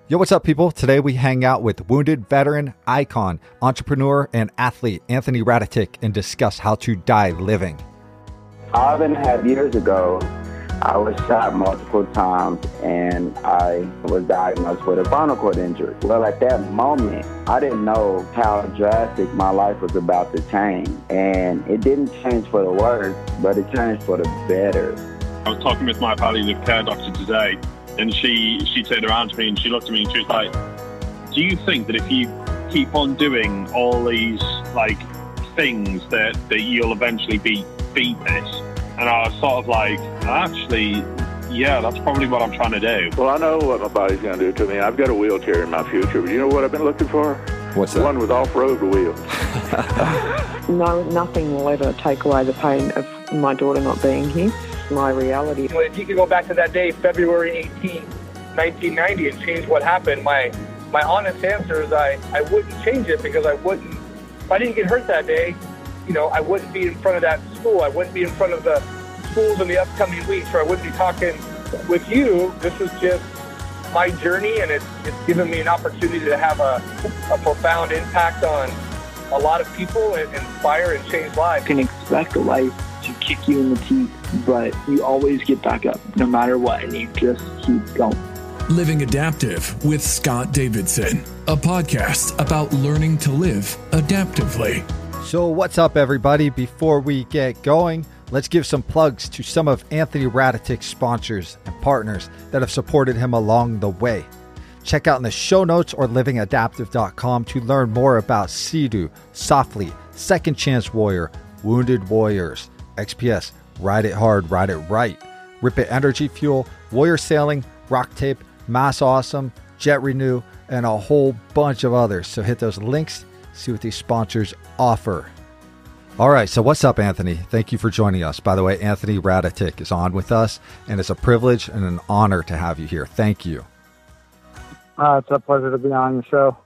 Yo, what's up, people? Today we hang out with wounded veteran, icon, entrepreneur, and athlete Anthony Radetic and discuss how to die living. 5.5 years ago, I was shot multiple times and I was diagnosed with a spinal cord injury. Well, at that moment, I didn't know how drastic my life was about to change. And it didn't change for the worse, but it changed for the better. I was talking with my palliative care doctor today, and she turned around to me and she looked at me and she was like, do you think that if you keep on doing all these things that you'll eventually beat this? And I was sort of like, actually, yeah, that's probably what I'm trying to do. Well, I know what my body's going to do to me. I've got a wheelchair in my future, but you know what I've been looking for? What's that? One with off-road wheels. No, nothing will ever take away the pain of my daughter not being here. My reality. If you could go back to that day, February 18, 1990, and change what happened, my honest answer is I wouldn't change it, because if I didn't get hurt that day, I wouldn't be in front of that school. I wouldn't be in front of the schools in the upcoming weeks, or I wouldn't be talking with you. This is just my journey, and it's given me an opportunity to have a profound impact on a lot of people and inspire and change lives. You can expect life to kick you in the teeth, but you always get back up no matter what, and you just keep going. Living Adaptive with Scott Davidson, a podcast about learning to live adaptively. So what's up, everybody? Before we get going, let's give some plugs to some of Anthony Radetic's sponsors and partners that have supported him along the way. Check out in the show notes or livingadaptive.com to learn more about Sea-Doo, Softly, Second Chance Warrior, Wounded Warriors, XPS, Ride It Hard, Ride It Right, Rip It Energy Fuel, Warrior Sailing, Rock Tape, Mass Awesome, Jet Renew, and a whole bunch of others. So hit those links, see what these sponsors offer. All right, so what's up, Anthony? Thank you for joining us. By the way, Anthony Radetic is on with us, and it's a privilege and an honor to have you here. Thank you. It's a pleasure to be on your show.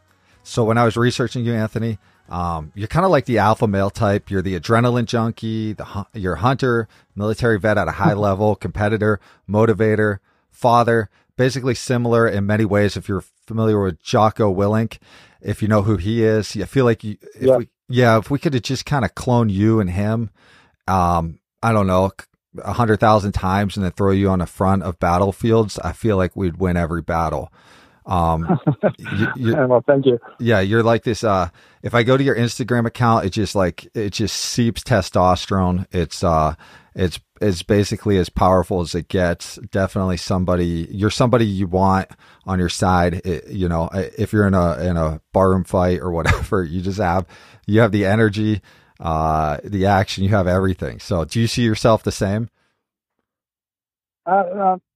So when I was researching you, Anthony, you're kind of like the alpha male type. You're the adrenaline junkie, you're a hunter, military vet at a high level, competitor, motivator, father, basically similar in many ways. If you're familiar with Jocko Willink, if you know who he is, I feel like if we could have just kind of cloned you and him, I don't know, 100,000 times and then throw you on the front of battlefields, I feel like we'd win every battle. Well, thank you. Yeah, you're like this. If I go to your Instagram account, it just seeps testosterone. It's basically as powerful as it gets. Definitely you're somebody you want on your side. If you're in a barroom fight or whatever, you have the energy, the action, you have everything. So do you see yourself the same?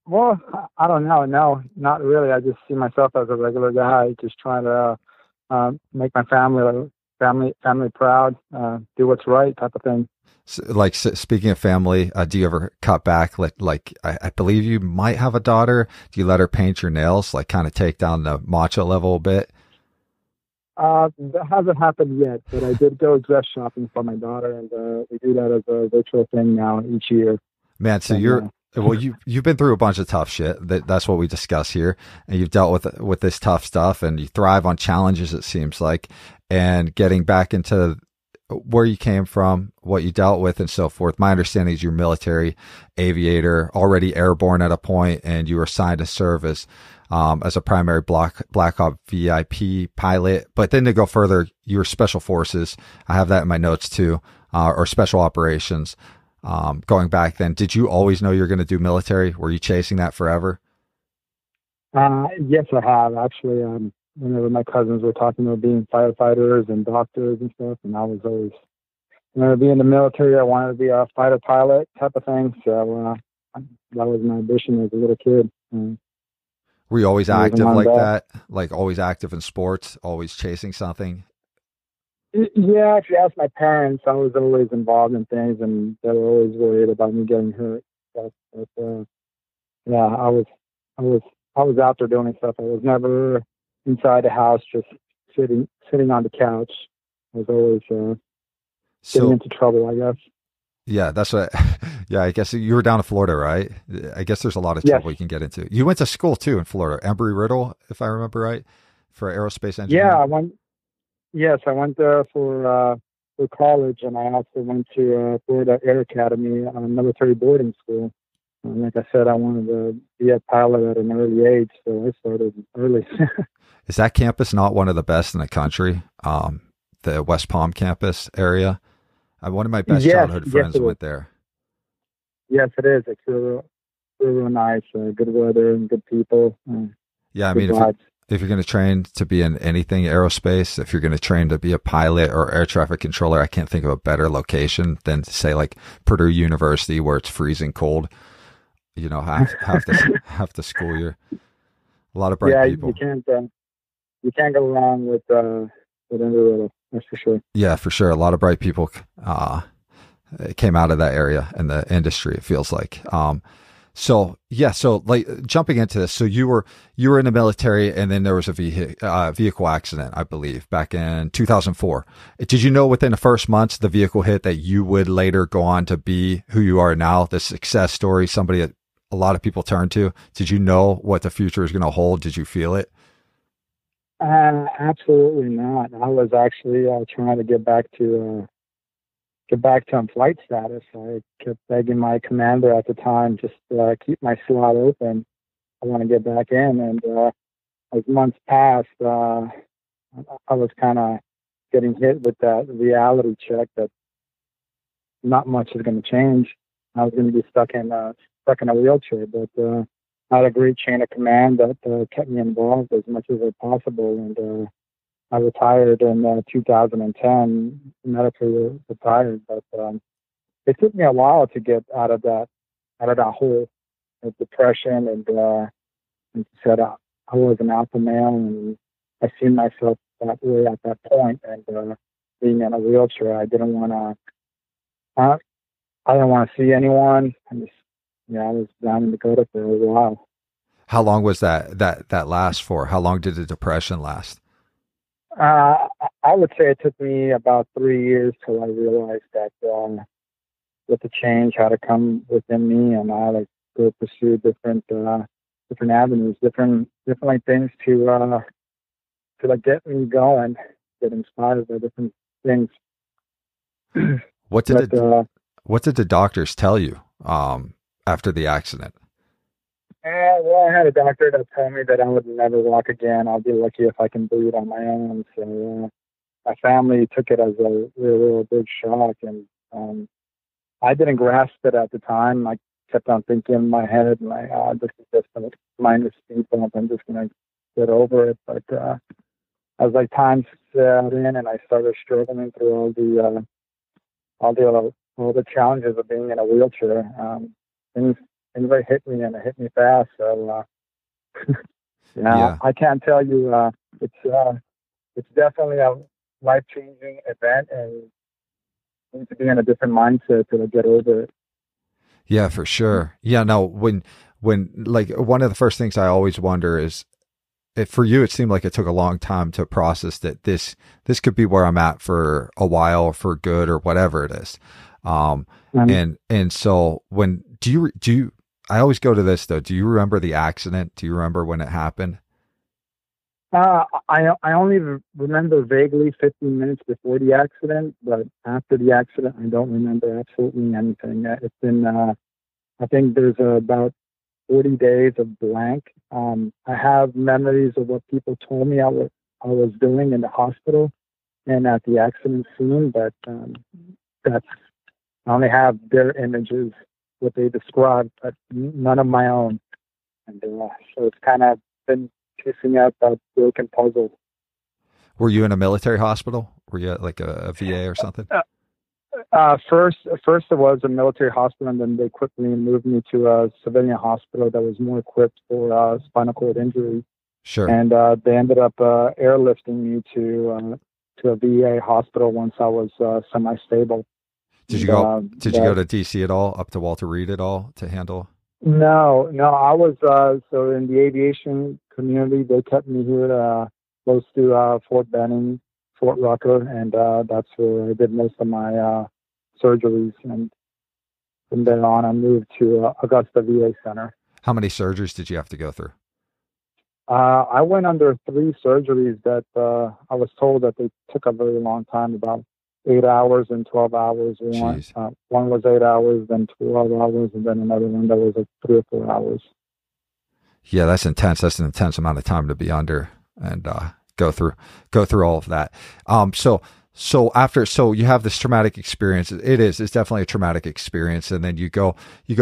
Well, I don't know. No, not really. I just see myself as a regular guy, just trying to make my family proud, do what's right, type of thing. So, speaking of family, do you ever cut back? I believe you might have a daughter. Do you let her paint your nails? Kind of take down the macho level a bit? That hasn't happened yet, but I did go dress shopping for my daughter, and we do that as a virtual thing now each year. Man, so you've been through a bunch of tough shit. That's what we discuss here, and you've dealt with this tough stuff, and you thrive on challenges, it seems like, and getting back into where you came from, what you dealt with, and so forth. My understanding is you're military aviator, already airborne at a point, and you were assigned to serve as a primary Black Ops VIP pilot. But then to go further, you were special forces. I have that in my notes too, or special operations. Going back then, did you always know you're going to do military? Were you chasing that forever? Yes, I have actually. Whenever my cousins were talking about being firefighters and doctors and stuff, and I was always, to be in the military, I wanted to be a fighter pilot type of thing. So that was my ambition as a little kid. Were you always active like that? Like always active in sports, always chasing something? Yeah, if you ask my parents, I was always involved in things, and they were always worried about me getting hurt. But yeah, I was out there doing stuff. I was never inside the house, just sitting on the couch. I was always getting into trouble, I guess. Yeah, that's what. Yeah, I guess you were down in Florida, right? I guess there's a lot of Yes. trouble you can get into. You went to school too in Florida, Embry-Riddle, if I remember right, for aerospace Yeah, engineering. I went. Yes, I went there for college, and I also went to Florida Air Academy, military boarding school. Like I said, I wanted to be a pilot at an early age, so I started early. Is that campus not one of the best in the country? The West Palm campus area. One of my best Yes, childhood yes, friends it is. went there. Yes, it is. It's real nice. Good weather and good people. Yeah, I Good mean, vibes. if you're going to train to be in anything aerospace, if you're going to train to be a pilot or air traffic controller, I can't think of a better location than to say like Purdue University, where it's freezing cold. You know, half the school year. A lot of bright people. You can't go wrong with Embry-Riddle. That's for sure. Yeah, for sure. A lot of bright people came out of that area in the industry. It feels like. So like jumping into this, so you were in the military, and then there was a vehicle accident, I believe, back in 2004. Did you know within the first months the vehicle hit that you would later go on to be who you are now, the success story, somebody that a lot of people turn to? Did you know what the future is going to hold? Did you feel it? Absolutely not. I was actually trying to get back to flight status. I kept begging my commander at the time, just keep my slot open. I want to get back in. And as months passed, I was kind of getting hit with that reality check that not much is going to change. I was going to be stuck in a wheelchair, but I had a great chain of command that kept me involved as much as possible. And I retired in 2010, medically retired, but it took me a while to get out of that hole of depression. And like you said, I was an alpha male, and I seen myself that way at that point. And being in a wheelchair, I didn't want to see anyone. I was down in Dakota for a while. How long was that last for? How long did the depression last? I would say it took me about 3 years till I realized that that the change had to come within me, and I like go pursue different avenues, different like things to like get me going, get inspired by different things. What did the doctors tell you after the accident? Well, I had a doctor that told me that I would never walk again. I'll be lucky if I can breathe on my own. So my family took it as a real big shock, and I didn't grasp it at the time. I kept on thinking in my head, like, this is just a minor speed bump. I'm just going to get over it. But as like time set in, and I started struggling through all the challenges of being in a wheelchair, things hit me, and it hit me fast. So Yeah. I can't tell you. It's definitely a life-changing event, and you need to be in a different mindset to get over it. Yeah, for sure. Yeah, no, when like one of the first things I always wonder is, if for you it seemed like it took a long time to process that this could be where I'm at for a while, for good or whatever it is. And so when do you I always go to this though. Do you remember the accident? Do you remember when it happened? I only remember vaguely 15 minutes before the accident, but after the accident, I don't remember absolutely anything. It's been, I think there's about 40 days of blank. I have memories of what people told me I was doing in the hospital and at the accident scene, but I only have their images, what they described, but none of my own. And so it's kind of been piecing out that broken puzzle. Were you in a military hospital? Were you at like a VA or something? First it was a military hospital, and then they quickly moved me to a civilian hospital that was more equipped for spinal cord injury. Sure. And they ended up airlifting me to a VA hospital once I was semi-stable. Did you go to DC at all, up to Walter Reed at all to handle? No, I was so in the aviation community. They kept me here close to Fort Benning, Fort Rucker, and that's where I did most of my surgeries. And from there on, I moved to Augusta VA Center. How many surgeries did you have to go through? I went under 3 surgeries that I was told that they took a very long time, about 8 hours and 12 hours. One was 8 hours, then 12 hours, and then another one that was like 3 or 4 hours. Yeah, that's intense. That's an intense amount of time to be under and go through all of that. So you have this traumatic experience. It's definitely a traumatic experience. And then you go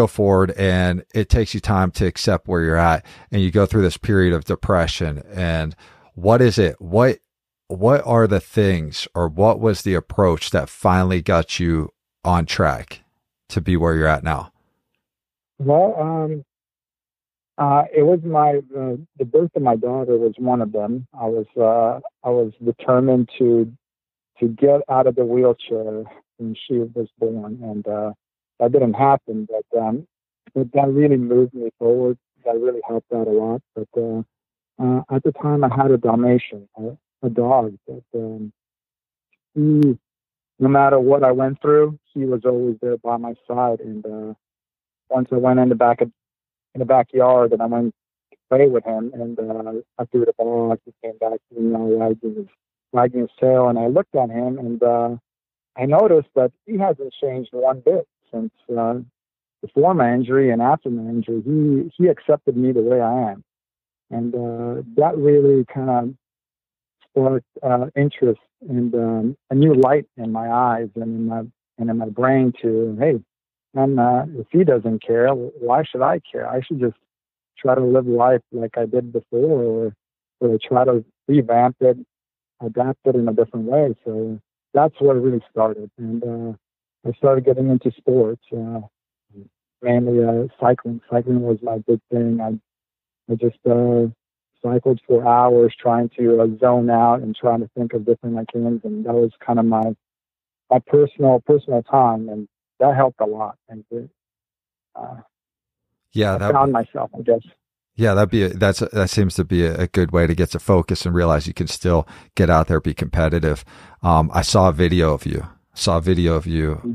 forward, and it takes you time to accept where you're at, and you go through this period of depression. And what is it? What are the things, or what was the approach that finally got you on track to be where you're at now? Well, it was the birth of my daughter was one of them. I was determined to get out of the wheelchair when she was born, and that didn't happen. But that really moved me forward. That really helped out a lot. But at the time, I had a Dalmatian, a dog that he, no matter what I went through, he was always there by my side. And once I went in the backyard, and I went to play with him, and I threw the ball, he came back to me, wagging his tail, and I looked at him, and I noticed that he hasn't changed one bit since before my injury and after my injury. He accepted me the way I am, and that really kind of sparked interest and a new light in my eyes and in my brain to, hey, and if he doesn't care, why should I care? I should just try to live life like I did before, or try to revamp it, adapt it in a different way. So that's where it really started. And I started getting into sports, mainly cycling. Cycling was my big thing. I just cycled for hours trying to zone out and trying to think of different things. And that was kind of my personal time. And that helped a lot. And I found myself, I guess. Yeah, that seems to be a good way to get to focus and realize you can still get out there, be competitive. I saw a video of you.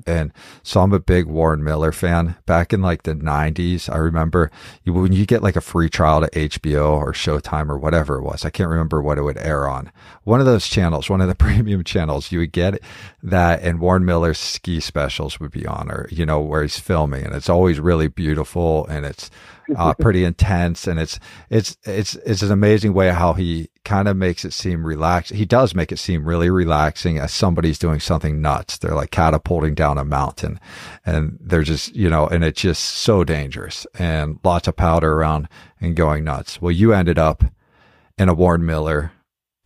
And so I'm a big Warren Miller fan. Back in like the 90s, I remember when you get like a free trial to HBO or Showtime or whatever it was, I can't remember what it would air on. One of those channels, one of the premium channels, you would get that, and Warren Miller's ski specials would be on, or, where he's filming, and it's always really beautiful, and it's pretty intense, and it's an amazing way how he kind of makes it seem relaxed. He does make it seem really relaxing as somebody's doing something nuts. They're like catapulting down a mountain, and they're just, and it's just so dangerous, and lots of powder around and going nuts. Well, you ended up in a Warren Miller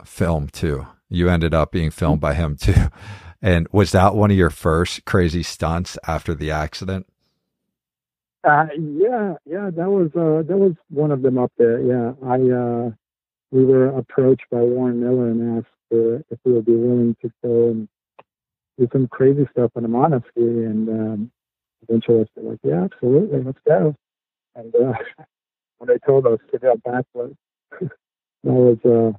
film too. You ended up being filmed by him too. And was that one of your first crazy stunts after the accident? Yeah, that was one of them up there. Yeah, we were approached by Warren Miller and asked if we would be willing to go and do some crazy stuff on a monoski, and eventually I said, like, yeah, absolutely, let's go. And when they told us to go backwards, that was.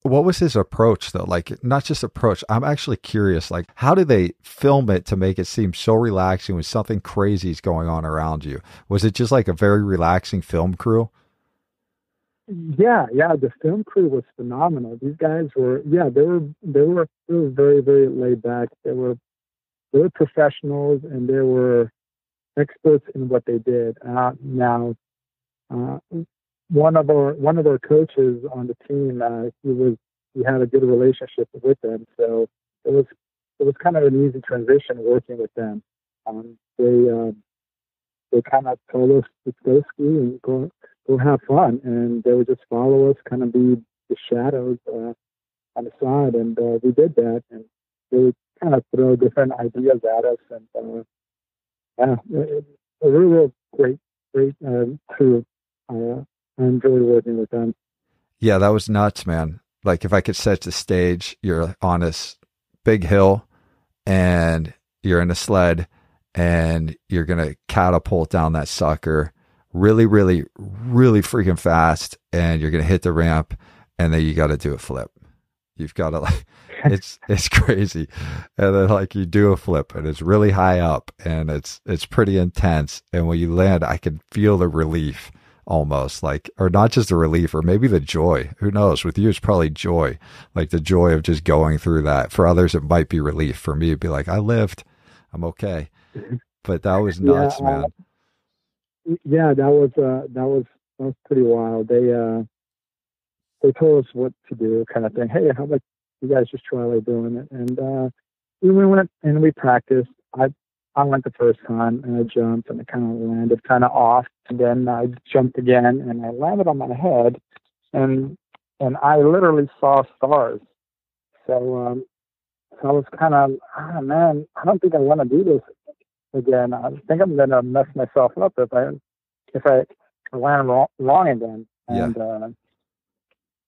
What was his approach though? Like, not just approach. I'm actually curious, like, how do they film it to make it seem so relaxing when something crazy is going on around you? Was it just like a very relaxing film crew? Yeah. The film crew was phenomenal. These guys were, they were very, very laid back. They were professionals, and they were experts in what they did. Now, one of our coaches on the team, we had a good relationship with them, so it was kind of an easy transition working with them. They kind of told us to go ski and go have fun, and they would just follow us, kind of be the shadows on the side, and we did that, and they would kind of throw different ideas at us, and a real great crew. I enjoyed working with them. Yeah, that was nuts, man. Like, if I could set the stage, you're on this big hill, and you're in a sled, and you're going to catapult down that sucker really, really, really freaking fast, and you're going to hit the ramp, and then you got to do a flip. You've got to like, it's crazy. And then like you do a flip and it's really high up and it's pretty intense. And when you land, I can feel the relief almost like, or not just the relief, or maybe the joy. Who knows? With you, it's probably joy, like the joy of just going through that. For others, it might be relief. For me, it'd be like, I lived, I'm okay. But that was nuts, man. Yeah, that was pretty wild. They told us what to do, kind of thing. Hey, how about you guys just try like doing it? And we went and we practiced. I went the first time and I jumped and I kind of landed kind of off. And then I jumped again and I landed on my head and I literally saw stars. So I was kind of, man, I don't think I want to do this again. I think I'm going to mess myself up if I land wrong again. And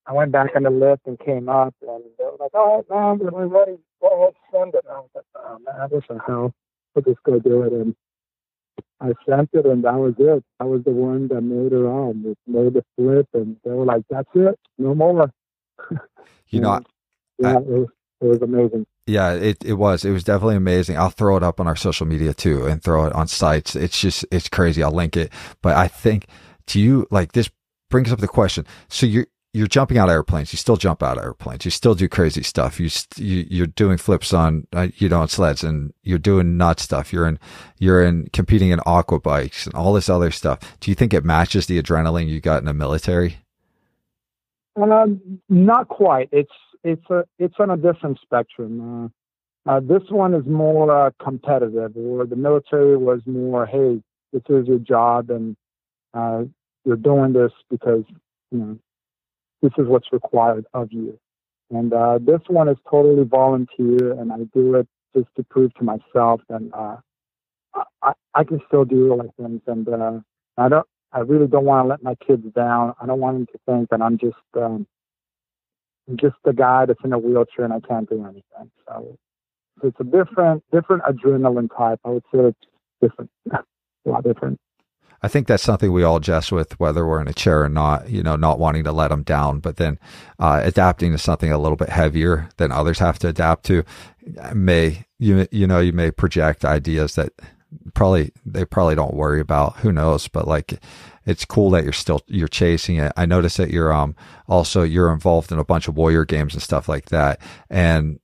I went back on the lift and came up and they were like, all right, man, we're ready. Go ahead, send it. And I was like, oh, man, what the hell? I'll just go do it. And I sent it and that was it. I was the one that made it on. It made the flip and they were like, that's it. No more. You know, it was amazing. Yeah, it was definitely amazing. I'll throw it up on our social media too and throw it on sites. It's crazy. I'll link it. But I think, do you like, this brings up the question. So you're jumping out of airplanes. You still jump out of airplanes. You still do crazy stuff. You're doing flips on, on sleds, and you're doing nut stuff. You're in competing in aqua bikes and all this other stuff. Do you think it matches the adrenaline you got in the military? Not quite. It's on a different spectrum. This one is more competitive, where the military was more, hey, this is your job, and you're doing this because this is what's required of you. And this one is totally volunteer, and I do it just to prove to myself that I can still do all these things. And I really don't want to let my kids down. I don't want them to think that I'm just the guy that's in a wheelchair and I can't do anything. So it's a different adrenaline type. I would say it's different, a lot different. I think that's something we all jest with, whether we're in a chair or not, not wanting to let them down, but then adapting to something a little bit heavier than others have to adapt to you may project ideas that they probably don't worry about. Who knows? But like, it's cool that you're chasing it. I noticed that you're involved in a bunch of warrior games and stuff like that. And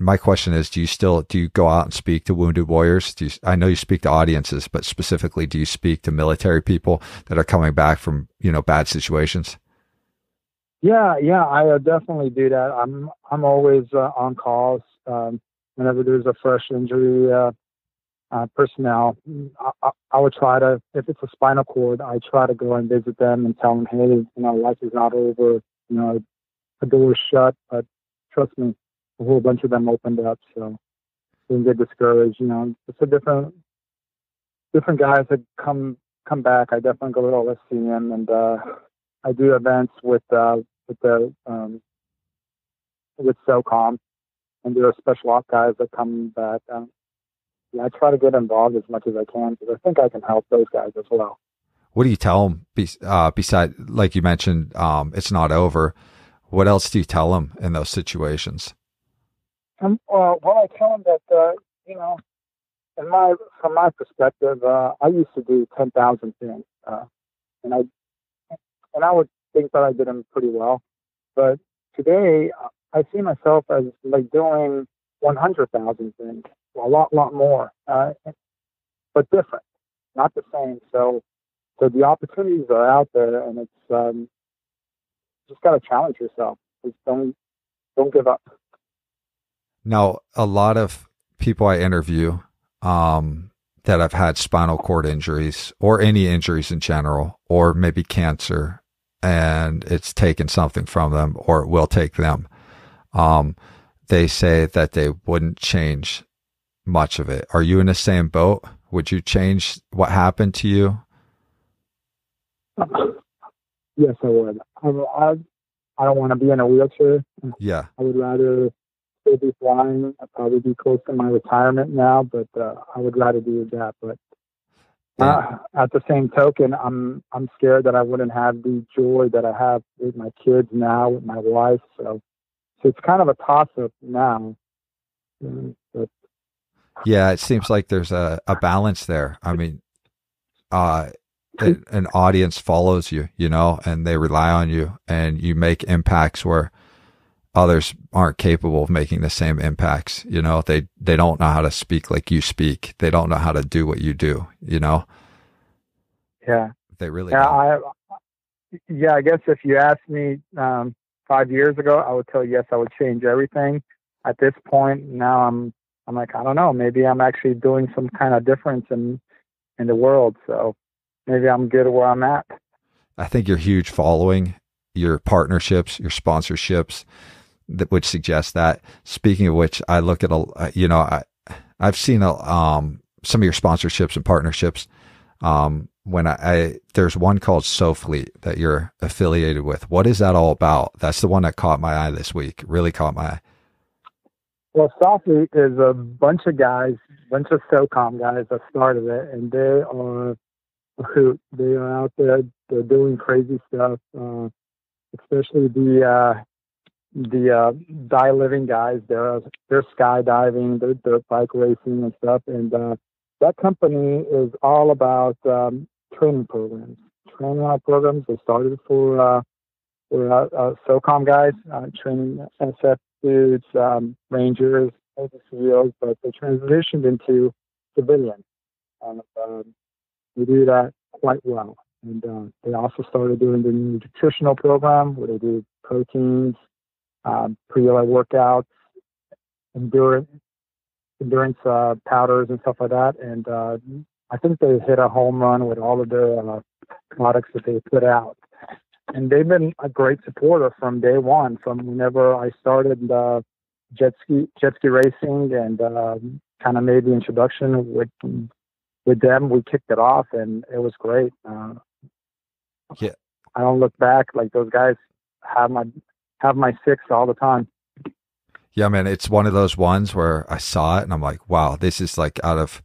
my question is, do you go out and speak to wounded warriors? I know you speak to audiences, but specifically, do you speak to military people that are coming back from, bad situations? Yeah, I definitely do that. I'm always on calls whenever there's a fresh injury. Personnel, I would try to, if it's a spinal cord, I try to go and visit them and tell them, hey, life is not over. The door is shut, but trust me, a whole bunch of them opened up, so didn't get discouraged. It's a different guys that come back. I definitely go to let's see them, and I do events with SOCOM, and there are special op guys that come back. I try to get involved as much as I can because I think I can help those guys as well. What do you tell them besides, like you mentioned, it's not over? What else do you tell them in those situations? Well, I tell them that, from my perspective, I used to do 10,000 things, and I would think that I did them pretty well. But today, I see myself as like doing 100,000 things. A lot more, but different, not the same. So the opportunities are out there, and it's just got to challenge yourself. Just don't give up. Now, a lot of people I interview that have had spinal cord injuries or any injuries in general, or maybe cancer, and it's taken something from them, or it will take them. They say that they wouldn't change much of it. Are you in the same boat? Would you change what happened to you? Yes, I would. I don't want to be in a wheelchair. Yeah. I would rather still be flying. I'd probably be close to my retirement now, but I would rather do that. But at the same token, I'm scared that I wouldn't have the joy that I have with my kids now, with my wife. So So it's kind of a toss-up now. But, Yeah, it seems like there's a balance there. I mean, an audience follows you, and they rely on you, and you make impacts where others aren't capable of making the same impacts. They don't know how to speak like you speak. They don't know how to do what you do, Yeah. They really don't. I guess if you asked me 5 years ago, I would tell you, yes, I would change everything. At this point, now I'm like, I don't know, maybe I'm actually doing some kind of difference in the world. So maybe I'm good at where I'm at. I think your huge following, your partnerships, your sponsorships, that would suggest that. Speaking of which, I look at I've seen some of your sponsorships and partnerships. When there's one called SoFleet that you're affiliated with. What is that all about? That's the one that caught my eye this week. Really caught my eye. Well, SoFleet is a bunch of SOCOM guys that started it, and they are out there. They're doing crazy stuff, especially the die living guys. They're skydiving, they're dirt bike racing and stuff, and that company is all about training programs. They started for SOCOM guys, training SF dudes, Rangers, Navy SEALs, but they transitioned into civilian. And they do that quite well. And they also started doing the nutritional program where they do proteins, pre-light workouts, endurance powders and stuff like that. And I think they hit a home run with all of their products that they put out. And they've been a great supporter from day one, from whenever I started jet ski racing, and kind of made the introduction with them. We kicked it off, and it was great. Yeah, I don't look back. Like, those guys have my six all the time. Yeah, man, it's one of those ones where I saw it and I'm like, wow, this is like out of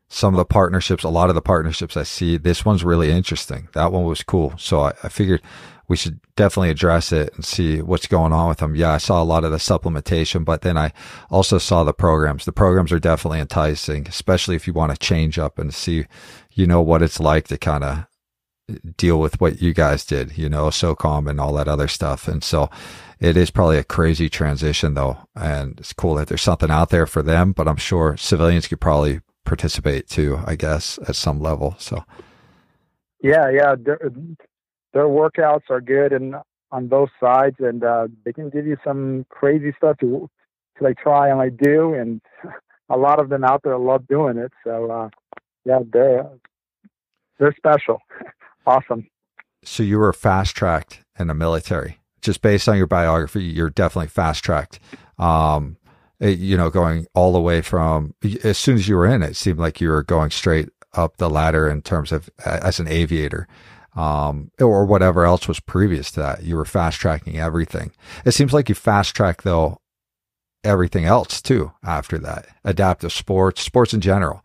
some of the partnerships, a lot of the partnerships I see, this one's really interesting. That one was cool. So I figured we should definitely address it and see what's going on with them. Yeah, I saw a lot of the supplementation, but then I also saw the programs. The programs are definitely enticing, especially if you want to change up and see, what it's like to kind of deal with what you guys did, SOCOM and all that other stuff. And so it is probably a crazy transition though. And it's cool that there's something out there for them, but I'm sure civilians could probably participate too, I guess, at some level. So yeah, their workouts are good and on both sides, and they can give you some crazy stuff to like try and like do, and a lot of them out there love doing it. So yeah, they're special. Awesome. So you were fast tracked in the military. Just based on your biography, you're definitely fast tracked. Going all the way from, as soon as you were in, it seemed like you were going straight up the ladder in terms of as an aviator, or whatever else was previous to that. You were fast tracking everything. It seems like you fast track though everything else too after that. Adaptive sports in general.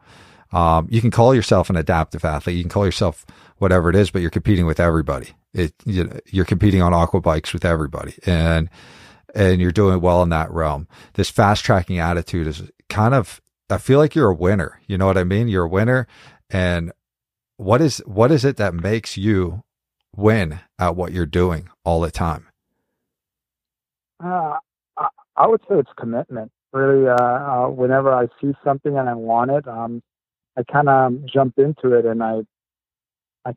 You can call yourself an adaptive athlete. You can call yourself whatever it is, but you're competing with everybody. You're competing on aqua bikes with everybody, and you're doing well in that realm. This fast tracking attitude is kind of, I feel like you're a winner. You know what I mean? You're a winner. And what is it that makes you win at what you're doing all the time? I would say it's commitment. Really, whenever I see something and I want it, I kind of jump into it and I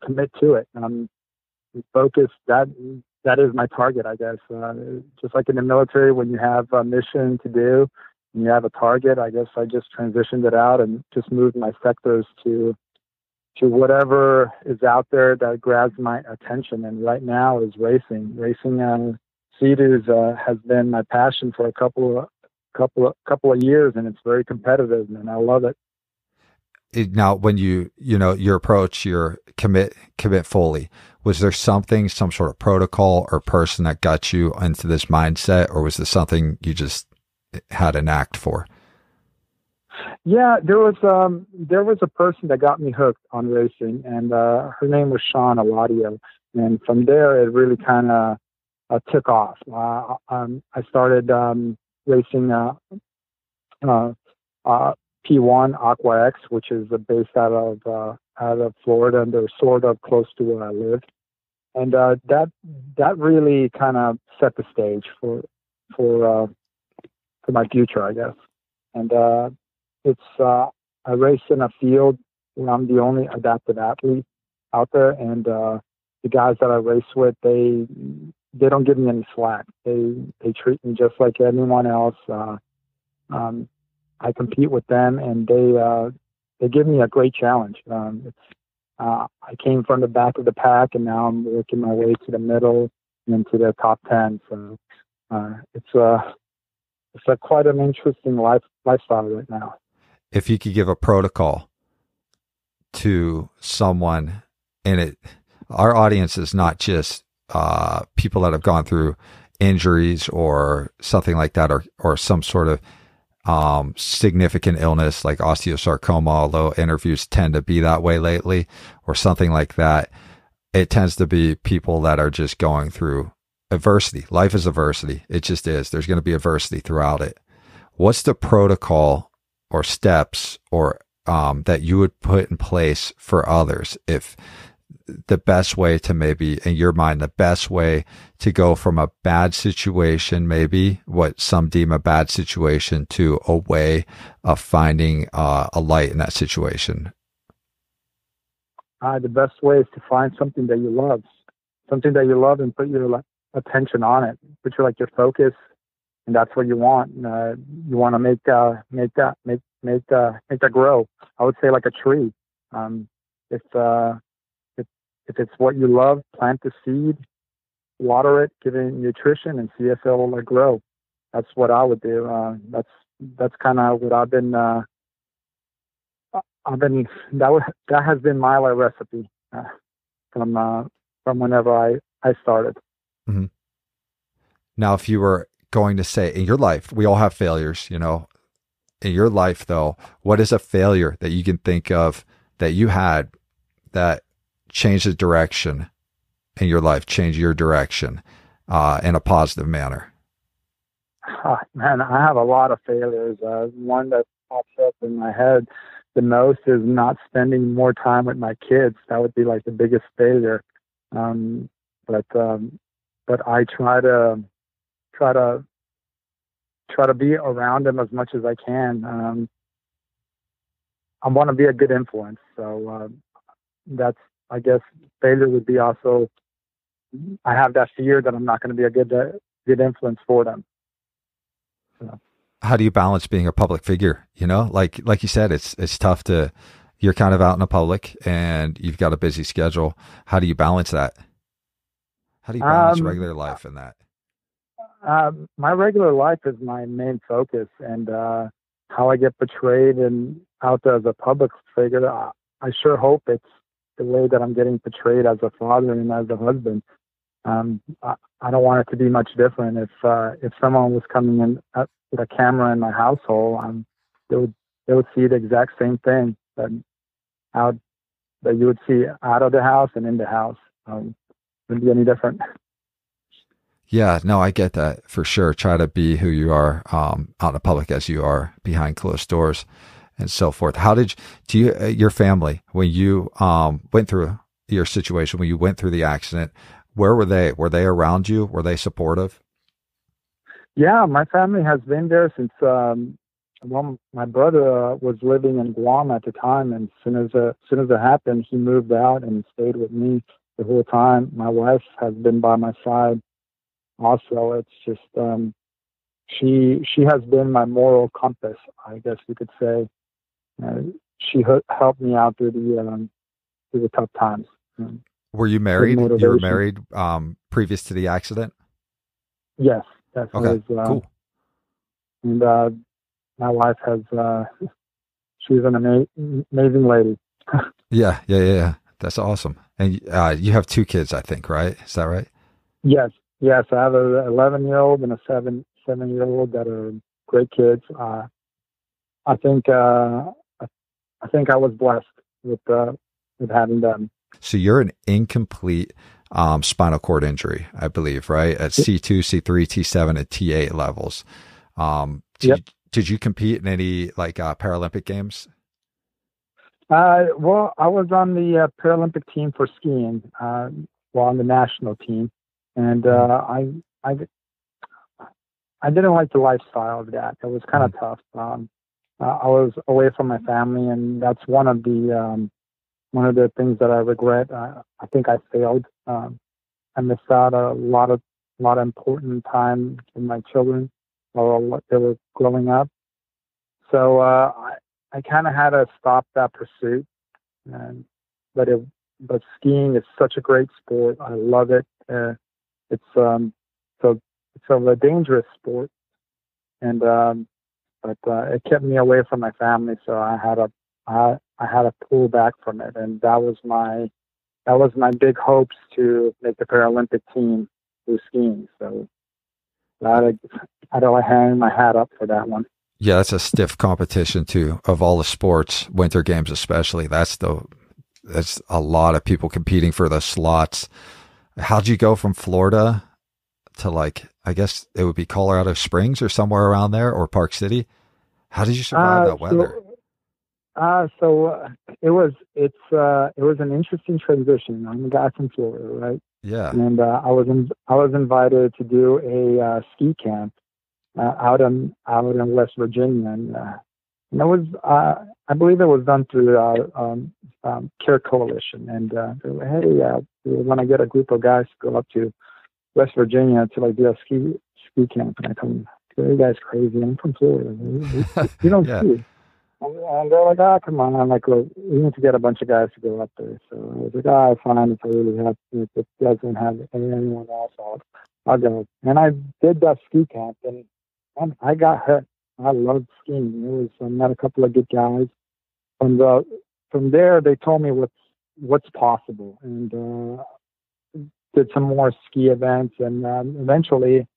commit to it. I'm focused. That is my target, I guess. Just like in the military, when you have a mission to do and you have a target, I guess I just transitioned it out and just moved my sectors to whatever is out there that grabs my attention. And right now is racing. Racing Sea-Doos has been my passion for a couple of years, and it's very competitive, and I love it. Now, when your approach, your commit fully, was there some sort of protocol or person that got you into this mindset, or was this something you just had an knack for? Yeah, there was a person that got me hooked on racing, and her name was Sean Aladio. And from there, it really kind of took off. I started racing P1 Aqua X, which is based out of Florida, and they're sort of close to where I live. And that really kind of set the stage for my future, I guess. And I race in a field where I'm the only adapted athlete out there, and the guys that I race with, they don't give me any slack. They treat me just like anyone else. I compete with them, and they give me a great challenge. I came from the back of the pack, and now I'm working my way to the middle and into the top 10. So it's quite an interesting lifestyle right now. If you could give a protocol to someone, and our audience is not just people that have gone through injuries or something like that, or some sort of significant illness like osteosarcoma, although interviews tend to be that way lately, or something like that. It tends to be people that are just going through adversity. Life is adversity. It just is. There's going to be adversity throughout it. What's the protocol or steps or that you would put in place for others, if the best way to, maybe in your mind, the best way to go from a bad situation, maybe what some deem a bad situation, to a way of finding a light in that situation? The best way is to find something that you love, and put your attention on it, put your focus, and that's what you want. You want to make that grow. I would say like a tree. If it's what you love, plant the seed, water it, give it nutrition, and see if it'll grow. That's what I would do. That's kind of what I've been. That has been my recipe from whenever I started. Mm-hmm. Now, if you were going to say, in your life, we all have failures, in your life though, what is a failure that you can think of that you had that changed the direction in your life, change your direction in a positive manner? Man, I have a lot of failures. One that pops up in my head the most is not spending more time with my kids. That would be like the biggest failure. But I try to be around them as much as I can. I want to be a good influence. So that's, I guess, failure would be also, I have that fear that I'm not going to be a good influence for them. So. How do you balance being a public figure? Like you said, it's tough you're kind of out in the public and you've got a busy schedule. How do you balance that? How do you balance regular life in that? My regular life is my main focus, and how I get portrayed and out there as a public figure, I sure hope it's the way that I'm getting portrayed as a father and as a husband. I don't want it to be much different. If someone was coming in with a camera in my household, they would see the exact same thing that you would see out of the house and in the house. Wouldn't be any different. Yeah, no, I get that for sure. Try to be who you are out in the public as you are behind closed doors and so forth. How did your family, when you went through your situation, when you went through the accident, where were they? Were they around you? Were they supportive? Yeah, my family has been there since, my brother was living in Guam at the time, and as soon as it happened, he moved out and stayed with me the whole time. My wife has been by my side also. It's just, she has been my moral compass, I guess you could say. She helped me out through the tough times. Were you married? You were married previous to the accident? Yes. Okay, cool. And my wife has, she's an amazing lady. Yeah. That's awesome. And you have 2 kids, I think, right? Is that right? Yes. I have an 11-year-old and a 7-year-old that are great kids. I think I was blessed with having them. So you're an incomplete spinal cord injury, I believe, right? At C2, C3, T7, and T8 levels. Did you compete in any like Paralympic games? Well, I was on the Paralympic team for skiing, on the national team, and I didn't like the lifestyle of that. It was kind of tough. I was away from my family, and that's one of the things that I regret. I think I failed. I missed out a lot of important time with my children while they were growing up. So I kind of had to stop that pursuit. But skiing is such a great sport. I love it. It's a dangerous sport, and but it kept me away from my family, so I had to pull back from it, and that was my big hopes to make the Paralympic team through skiing. So I don't hang my hat up for that one. Yeah, that's a stiff competition too. Of all the sports, winter games especially, that's a lot of people competing for the slots. How'd you go from Florida to, like, I guess it would be Colorado Springs or somewhere around there, or Park City? How did you survive that weather? It was an interesting transition. I'm a guy from Florida, right? Yeah. And I was invited to do a ski camp out in West Virginia, and it was I believe it was done through Care Coalition. And they were, hey, we want to get a group of guys to go up to West Virginia to like do a ski camp. And I told them, you guys crazy? I'm from Florida. You don't ski. And they're like, come on. I'm like, look, we need to get a bunch of guys to go up there. So I was like, fine, if I really have, if you guys don't have anyone else, I'll go. And I did that ski camp, and I got hurt. I loved skiing. It was, I met a couple of good guys. From there, they told me what's possible, and did some more ski events, and eventually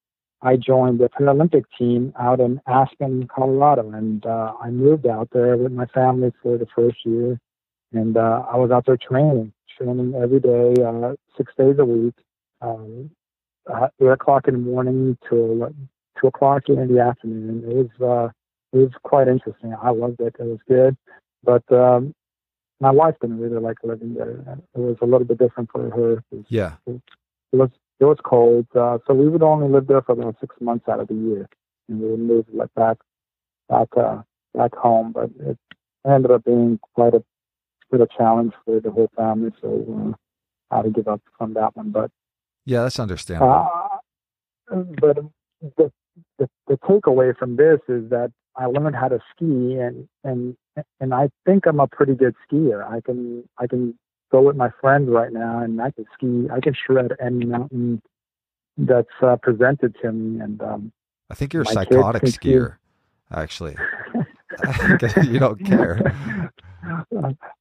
I joined the Paralympic team out in Aspen, Colorado, and I moved out there with my family for the first year, and I was out there training every day, 6 days a week, 8:00 in the morning to 2:00 in the afternoon. It was quite interesting. I loved it. It was good, but my wife didn't really like living there. It was a little bit different for her. It was cold, so we would only live there for about 6 months out of the year, and we would move like back home. But it ended up being quite a challenge for the whole family, so I had to give up on that one. But yeah, that's understandable. But the takeaway from this is that I learned how to ski, and I think I'm a pretty good skier. I can go with my friends right now, and I can ski. I can shred any mountain that's presented to me. And I think you're a psychotic skier, actually. You don't care.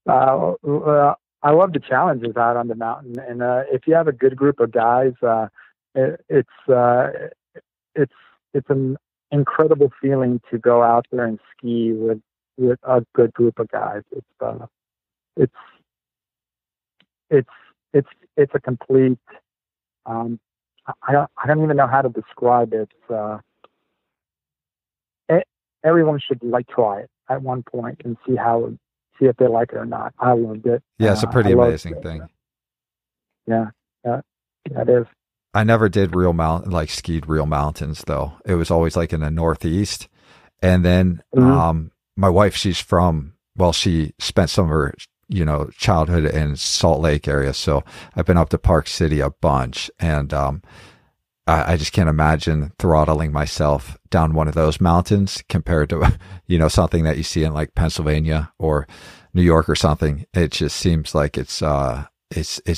I love the challenges out on the mountain, and if you have a good group of guys, it's an incredible feeling to go out there and ski with a good group of guys. It's a complete. I don't even know how to describe it. Everyone should try it at one point and see if they like it or not. I loved it. Yeah, it's a pretty amazing thing. Yeah, it is. I never did skied real mountains though. It was always like in the Northeast. And then, my wife, she spent some of her, childhood in Salt Lake area. So I've been up to Park City a bunch, and, I just can't imagine throttling myself down one of those mountains compared to, something that you see in like Pennsylvania or New York or something. It just seems like it's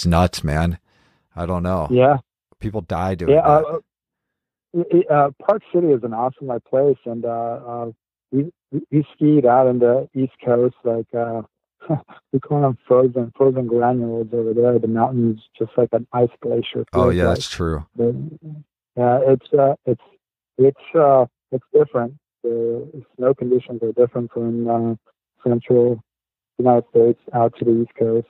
nuts, man. I don't know. Yeah. People die doing that. Park City is an awesome place, and we skied out on the East Coast, like we call them frozen granules over there. The mountain's just like an ice glacier. Oh yeah, that's true. But, it's different. The snow conditions are different from central United States out to the East Coast.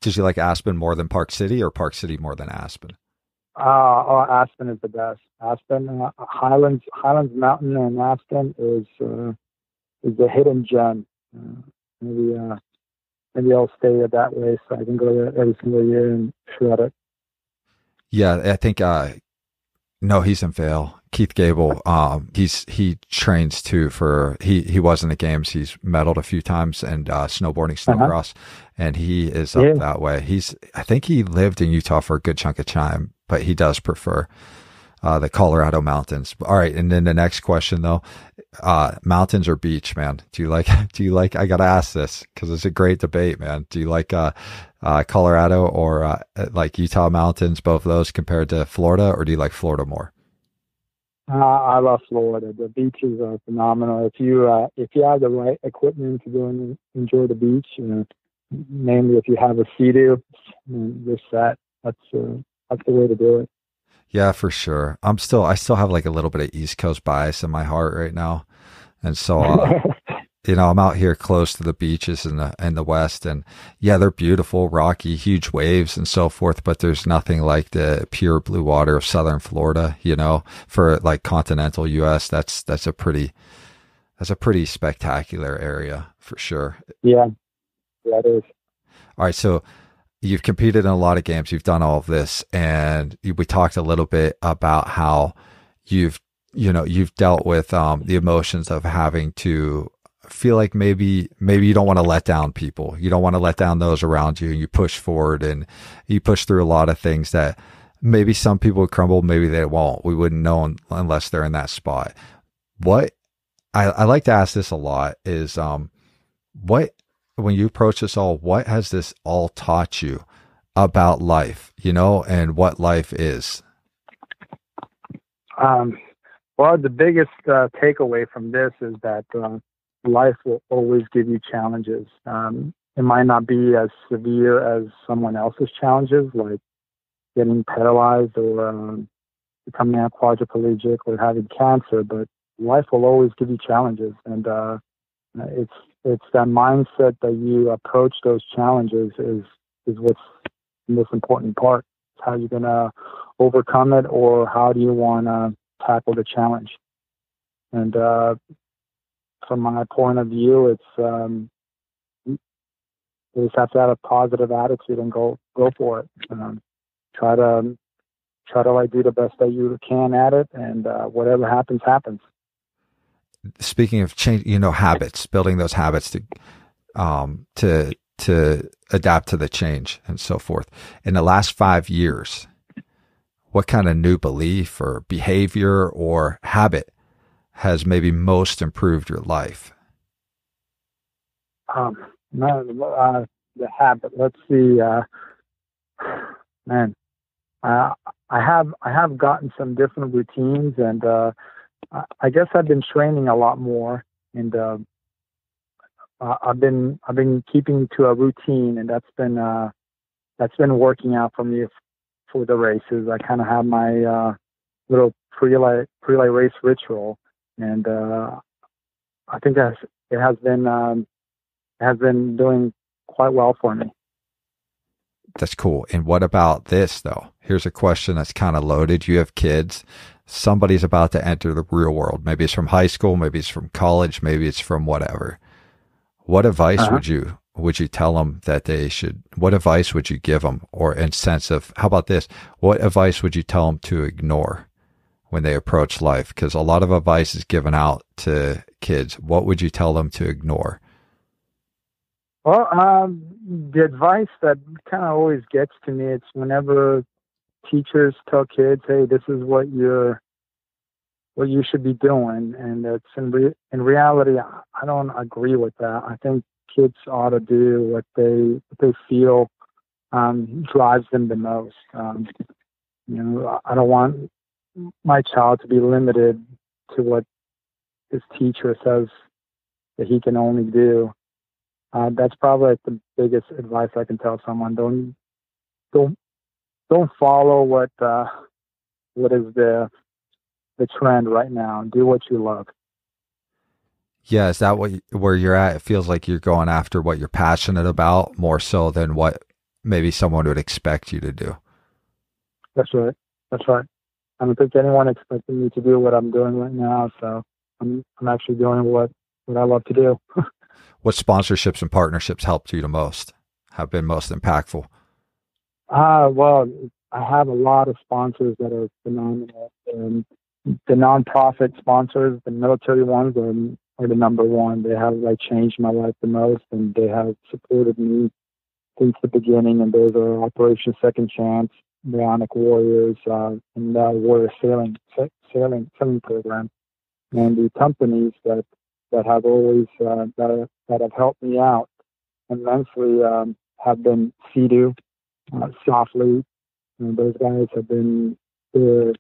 Did you like Aspen more than Park City or Park City more than Aspen? Aspen is the best. Aspen, Highlands Mountain in Aspen is a hidden gem. Maybe I'll stay it that way so I can go there every single year and shred it. Yeah, I think no, he's in Vail. Keith Gable, he trains too for he was in the games. He's medaled a few times and snowboarding, snowcross, and he is up that way. I think he lived in Utah for a good chunk of time, but he does prefer the Colorado mountains. All right, and then the next question though, mountains or beach, man? Do you like? I gotta ask this because it's a great debate, man. Do you like Colorado or like Utah mountains, both of those compared to Florida, or do you like Florida more? I love Florida. The beaches are phenomenal. If you have the right equipment to go and enjoy the beach, namely if you have a Sea-Doo, you're set. That's the way to do it. Yeah, for sure. I still have like a little bit of East Coast bias in my heart right now, and so I'm out here close to the beaches in the West, and yeah, they're beautiful, rocky, huge waves and so forth, but there's nothing like the pure blue water of Southern Florida, for like continental US. That's a pretty spectacular area for sure. Yeah, it is. All right. So you've competed in a lot of games, you've done all of this, and we talked a little bit about how you've dealt with, the emotions of having to feel like maybe you don't want to let down people. You don't want to let down those around you, and you push forward and you push through a lot of things that maybe some people would crumble, maybe they won't. We wouldn't know unless they're in that spot. What I like to ask this a lot is, when you approach this all, what has this all taught you about life, and what life is? Well, the biggest takeaway from this is that life will always give you challenges. It might not be as severe as someone else's challenges, like getting paralyzed or becoming a quadriplegic or having cancer, but life will always give you challenges. And it's that mindset that you approach those challenges is what's the most important part. It's how you're going to overcome it, or how do you want to tackle the challenge. And from my point of view, it's you just have to have a positive attitude and go for it. Try to like do the best that you can at it, and whatever happens. Speaking of change, habits, building those habits to adapt to the change and so forth. In the last 5 years, what kind of new belief or behavior or habit has maybe most improved your life? The habit. Let's see. I have gotten some different routines, and I guess I've been training a lot more, and I've been keeping to a routine, and that's been working out for me for the races. I kind of have my little pre-light race ritual, and I think it has been doing quite well for me. That's cool. And what about this though? Here's a question that's kind of loaded. You have kids. Somebody's about to enter the real world. Maybe it's from high school, maybe it's from college, maybe it's from whatever. What advice would you tell them that they should, what advice would you give them, or in sense of, how about this? What advice would you tell them to ignore when they approach life? Because a lot of advice is given out to kids. What would you tell them to ignore? Well, the advice that kind of always gets to me, it's whenever teachers tell kids, "Hey, this is what you should be doing," and it's in reality, I don't agree with that. I think kids ought to do what they feel drives them the most. I don't want my child to be limited to what his teacher says that he can only do. That's probably the biggest advice I can tell someone. Don't follow what is the trend right now. Do what you love. Yeah, is that where you're at? It feels like you're going after what you're passionate about more so than what maybe someone would expect you to do. That's right. That's right. I don't think anyone expected me to do what I'm doing right now. So I'm actually doing what I love to do. What sponsorships and partnerships helped you the most, have been most impactful? Well, I have a lot of sponsors that are phenomenal. And the nonprofit sponsors, the military ones are the number one. They have changed my life the most, and they have supported me since the beginning. And those are Operation Second Chance, Bionic Warriors, and Warrior Sailing Program. And the companies that have always that have helped me out immensely have been Sea-Doo, Softly. And those guys have been there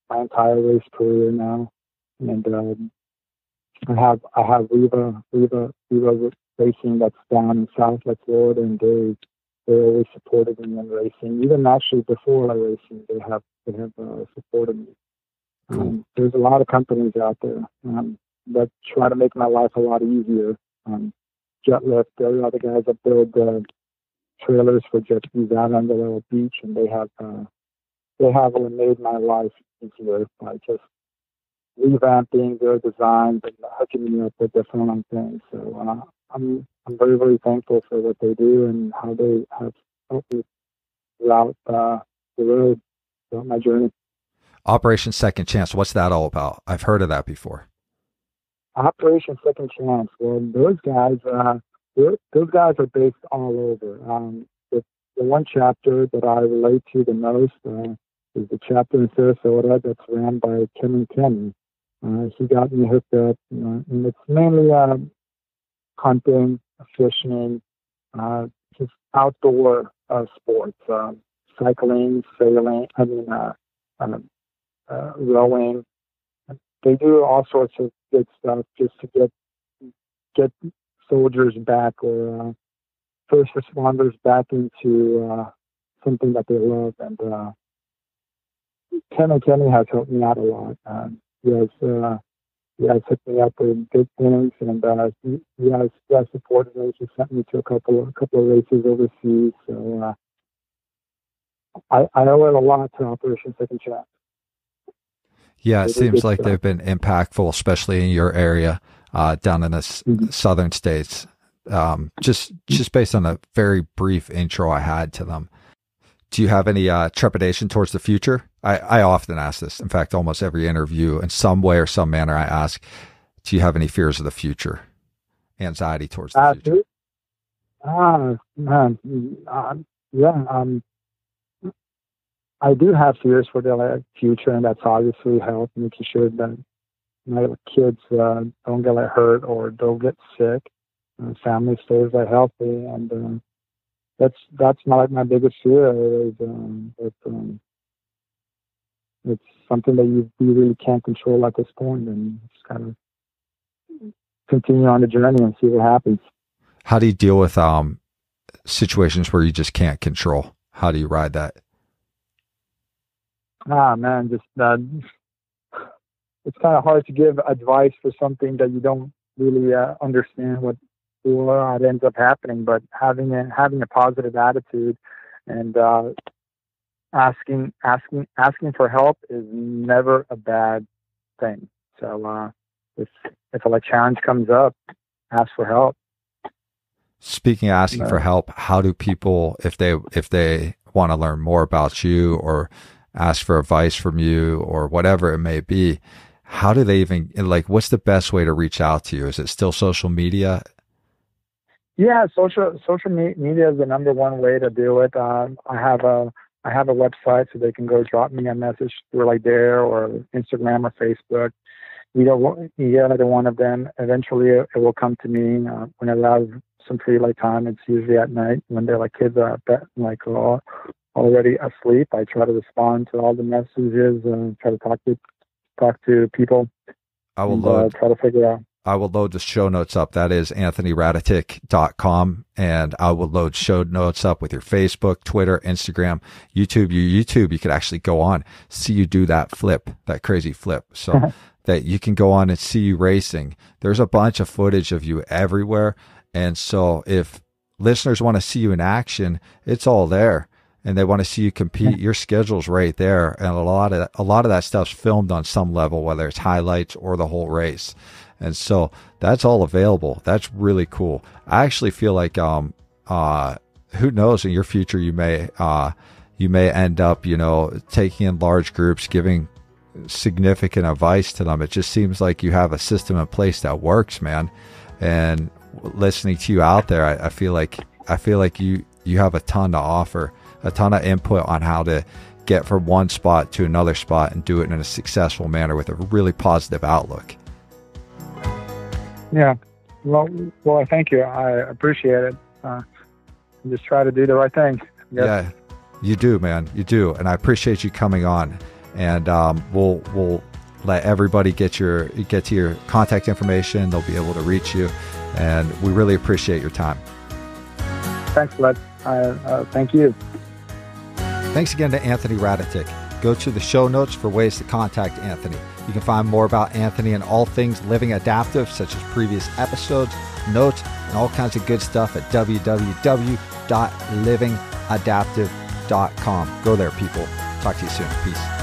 my entire race career now. And I have Riva Racing that's down in South Florida, and they always supported me in racing. Even actually before I racing, they have supported me. Cool. There's a lot of companies out there that try to make my life a lot easier. Jetlift, there are other guys that build trailers for jet skis out on the little beach, and they have made my life easier by just revamping their designs and hooking me up with different things. So I'm very, very thankful for what they do and how they have helped me throughout the road, throughout my journey. Operation Second Chance, what's that all about? I've heard of that before. Operation Second Chance. Well, those guys are based all over. The one chapter that I relate to the most is the chapter in Sarasota that's ran by Kenny. He got me hooked up, and it's mainly hunting, fishing, just outdoor sports, cycling, sailing. Rowing. They do all sorts of good stuff just to get soldiers back or first responders back into something that they love. And Kenny has helped me out a lot. He has hooked me up with good things, and he has supported me. He sent me to a couple of races overseas. So I owe it a lot to Operation Second Chance. Yeah, it seems like they've been impactful, especially in your area, down in the southern states. Just based on a very brief intro I had to them. Do you have any trepidation towards the future? I often ask this. In fact, almost every interview, in some way or some manner, I ask, do you have any fears of the future? Anxiety towards the future? I do have fears for the future, and that's obviously health, making sure that my kids don't get hurt or don't get sick. Family stays healthy, and that's my biggest fear. It's something that you really can't control at this point, and just kind of continue on the journey and see what happens. How do you deal with situations where you just can't control? How do you ride that? Man, just it's kind of hard to give advice for something that you don't really understand what ends up happening. But having a positive attitude and asking for help is never a bad thing. So if a challenge comes up, ask for help. Speaking of asking for help, how do people, if they want to learn more about you or ask for advice from you or whatever it may be, how do they even, what's the best way to reach out to you? Is it still social media? Yeah, social media is the number one way to do it. I have a website, so they can go drop me a message through there or Instagram or Facebook. Either one of them. Eventually, it will come to me when I have some free time. It's usually at night when their kids are already asleep. I try to respond to all the messages and try to talk to people. I will try to figure out. I will load the show notes up. That is anthonyradetic.com. And I will load show notes up with your Facebook, Twitter, Instagram, YouTube. Your YouTube, you could actually go on, see you do that crazy flip. So that you can go on and see you racing. There's a bunch of footage of you everywhere. And so if listeners want to see you in action, it's all there. And they want to see you compete. Your schedule's right there. And a lot of that stuff's filmed on some level, whether it's highlights or the whole race. And so that's all available. That's really cool. I actually feel like, who knows, in your future, you may end up, taking in large groups, giving significant advice to them. It just seems like you have a system in place that works, man. And listening to you out there, I feel like you have a ton to offer, a ton of input on how to get from one spot to another spot and do it in a successful manner with a really positive outlook. Yeah. Well, thank you. I appreciate it. Just try to do the right thing. Yeah, you do, man. You do. And I appreciate you coming on. And we'll let everybody get to your contact information. They'll be able to reach you. And we really appreciate your time. Thanks, Led. Thank you. Thanks again to Anthony Radetic. Go to the show notes for ways to contact Anthony. You can find more about Anthony and all things living adaptive, such as previous episodes, notes, and all kinds of good stuff at www.livingadaptive.com. Go there, people. Talk to you soon. Peace.